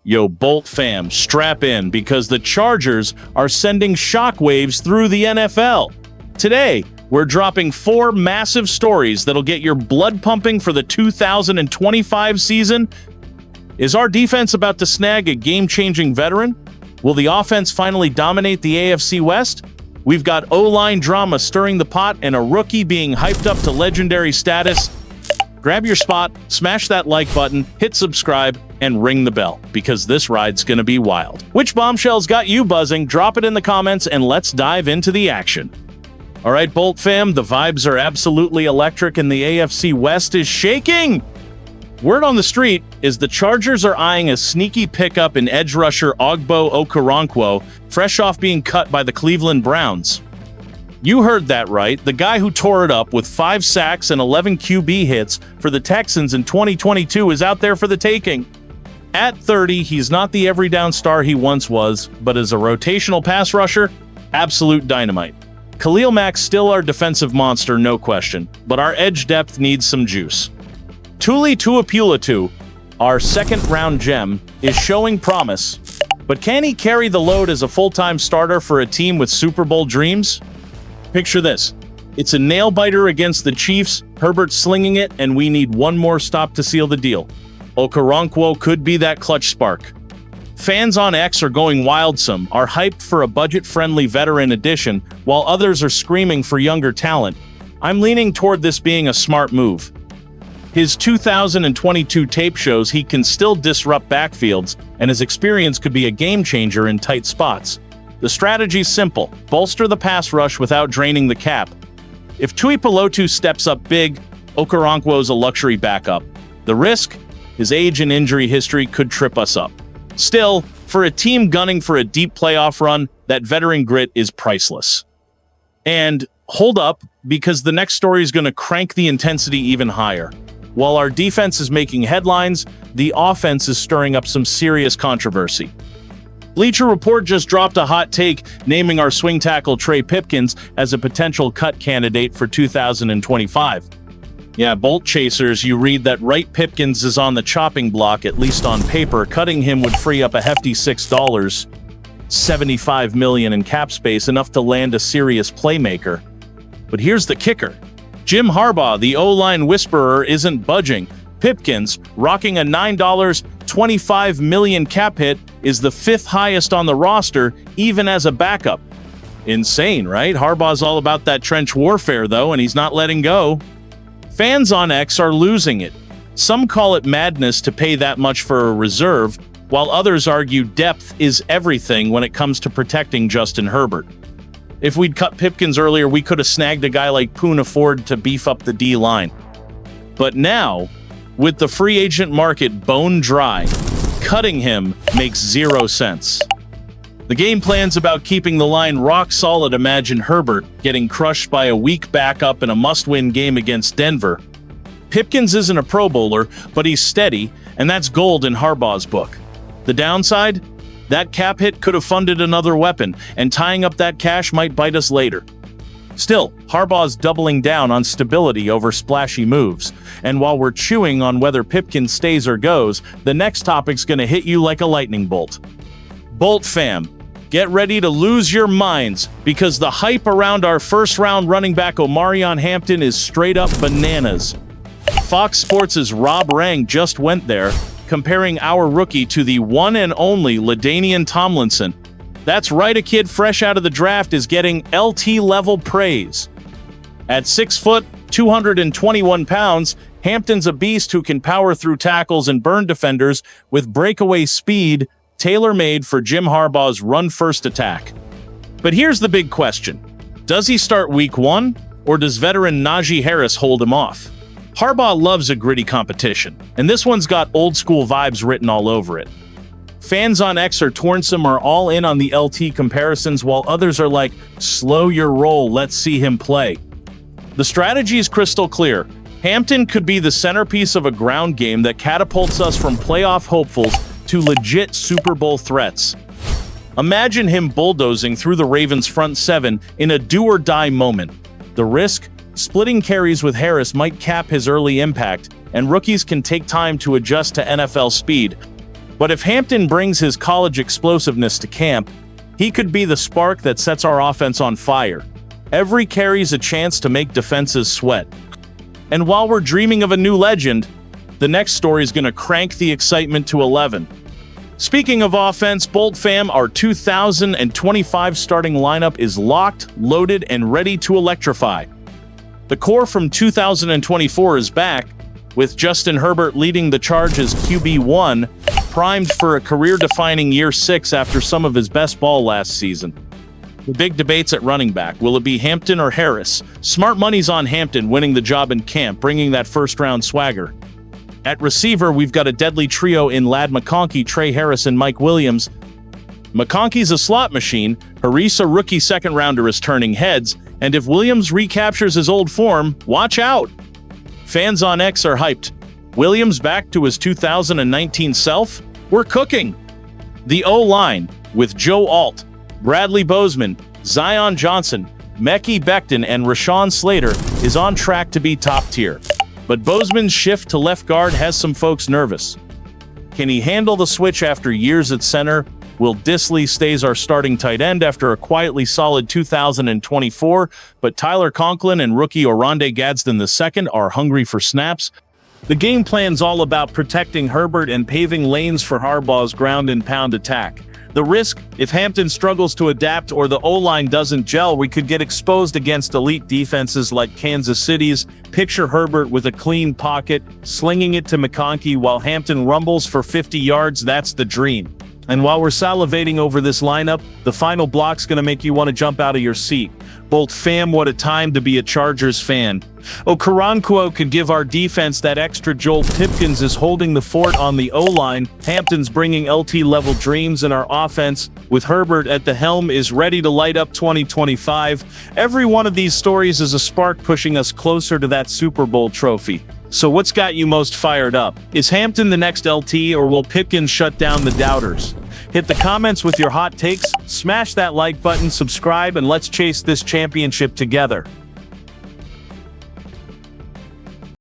Yo, Bolt fam, strap in because the Chargers are sending shockwaves through the NFL. Today, we're dropping 4 massive stories that'll get your blood pumping for the 2025 season. Is our defense about to snag a game-changing veteran? Will the offense finally dominate the AFC West? We've got O-line drama stirring the pot and a rookie being hyped up to legendary status. Grab your spot, smash that like button, hit subscribe, and ring the bell, because this ride's gonna be wild. Which bombshells got you buzzing? Drop it in the comments and let's dive into the action. All right, Bolt fam, the vibes are absolutely electric and the AFC West is shaking! Word on the street is the Chargers are eyeing a sneaky pickup in edge rusher Ogbo Okoronkwo, fresh off being cut by the Cleveland Browns. You heard that right, the guy who tore it up with 5 sacks and 11 QB hits for the Texans in 2022 is out there for the taking. At 30, he's not the every-down star he once was, but as a rotational pass rusher, absolute dynamite. Khalil Mack's still our defensive monster, no question, but our edge depth needs some juice. Tuli Tuipulotu, our second-round gem, is showing promise, but can he carry the load as a full-time starter for a team with Super Bowl dreams? Picture this. It's a nail-biter against the Chiefs, Herbert slinging it, and we need one more stop to seal the deal. Okoronkwo could be that clutch spark. Fans on X are going wildsome, are hyped for a budget-friendly veteran addition, while others are screaming for younger talent. I'm leaning toward this being a smart move. His 2022 tape shows he can still disrupt backfields, and his experience could be a game-changer in tight spots. The strategy's simple: bolster the pass rush without draining the cap. If Tuipulotu steps up big, Okoronkwo's a luxury backup. The risk? His age and injury history could trip us up. Still, for a team gunning for a deep playoff run, that veteran grit is priceless. And hold up, because the next story is going to crank the intensity even higher. While our defense is making headlines, the offense is stirring up some serious controversy. Bleacher Report just dropped a hot take naming our swing tackle Trey Pipkins as a potential cut candidate for 2025. Yeah, Bolt chasers, you read that Wright Pipkins is on the chopping block, at least on paper. Cutting him would free up a hefty $6, $75 million in cap space, enough to land a serious playmaker. But here's the kicker. Jim Harbaugh, the O-line whisperer, isn't budging. Pipkins, rocking a $9.25 million cap hit, is the 5th highest on the roster, even as a backup. Insane, right? Harbaugh's all about that trench warfare, though, and he's not letting go. Fans on X are losing it. Some call it madness to pay that much for a reserve, while others argue depth is everything when it comes to protecting Justin Herbert. If we'd cut Pipkins earlier, we could have snagged a guy like Poon Ford to beef up the D-line. But now, with the free agent market bone dry, cutting him makes 0 sense. The game plan's about keeping the line rock solid. Imagine Herbert getting crushed by a weak backup in a must-win game against Denver. Pipkins isn't a Pro Bowler, but he's steady, and that's gold in Harbaugh's book. The downside? That cap hit could have funded another weapon, and tying up that cash might bite us later. Still, Harbaugh's doubling down on stability over splashy moves, and while we're chewing on whether Pipkins stays or goes, the next topic's gonna hit you like a lightning bolt. Bolt fam, get ready to lose your minds, because the hype around our first-round running back Omarion Hampton is straight up bananas. Fox Sports' Rob Rang just went there, comparing our rookie to the one and only LaDainian Tomlinson. That's right, a kid fresh out of the draft is getting LT-level praise. At 6 foot, 221 pounds, Hampton's a beast who can power through tackles and burn defenders with breakaway speed, tailor-made for Jim Harbaugh's run-first attack. But here's the big question. Does he start week 1, or does veteran Najee Harris hold him off? Harbaugh loves a gritty competition, and this one's got old-school vibes written all over it. Fans on X or Tornsome are all in on the LT comparisons, while others are like, slow your roll, let's see him play. The strategy is crystal clear. Hampton could be the centerpiece of a ground game that catapults us from playoff hopefuls to legit Super Bowl threats. Imagine him bulldozing through the Ravens' front 7 in a do-or-die moment. The risk? Splitting carries with Harris might cap his early impact, and rookies can take time to adjust to NFL speed. But if Hampton brings his college explosiveness to camp, he could be the spark that sets our offense on fire. Every carry's a chance to make defenses sweat. And while we're dreaming of a new legend, the next story is going to crank the excitement to 11. Speaking of offense, Bolt fam, our 2025 starting lineup is locked, loaded, and ready to electrify. The core from 2024 is back, with Justin Herbert leading the charge as QB1, primed for a career-defining year 6 after some of his best ball last season. The big debates at running back, will it be Hampton or Harris? Smart money's on Hampton winning the job in camp, bringing that first-round swagger. At receiver, we've got a deadly trio in Ladd McConkey, Trey Harris, and Mike Williams. McConkey's a slot machine, Hortiz, a rookie second-rounder, is turning heads, and if Williams recaptures his old form, watch out! Fans on X are hyped. Williams back to his 2019 self? We're cooking! The O-line, with Joe Alt, Bradley Bozeman, Zion Johnson, Mekhi Becton, and Rashawn Slater, is on track to be top tier. But Bozeman's shift to left guard has some folks nervous. Can he handle the switch after years at center? Will Dissly stays our starting tight end after a quietly solid 2024, but Tyler Conklin and rookie Oronde Gadsden II are hungry for snaps? The game plan's all about protecting Herbert and paving lanes for Harbaugh's ground-and-pound attack. The risk, if Hampton struggles to adapt or the O-line doesn't gel, we could get exposed against elite defenses like Kansas City's. Picture Herbert with a clean pocket, slinging it to McConkey while Hampton rumbles for 50 yards. That's the dream. And while we're salivating over this lineup, the final block's gonna make you want to jump out of your seat. Bolt fam, what a time to be a Chargers fan. Okoronkwo could give our defense that extra jolt. Pipkins is holding the fort on the O-line. Hampton's bringing LT-level dreams, and our offense, with Herbert at the helm, is ready to light up 2025. Every one of these stories is a spark pushing us closer to that Super Bowl trophy. So what's got you most fired up? Is Hampton the next LT, or will Pipkins shut down the doubters? Hit the comments with your hot takes, smash that like button, subscribe, and let's chase this championship together.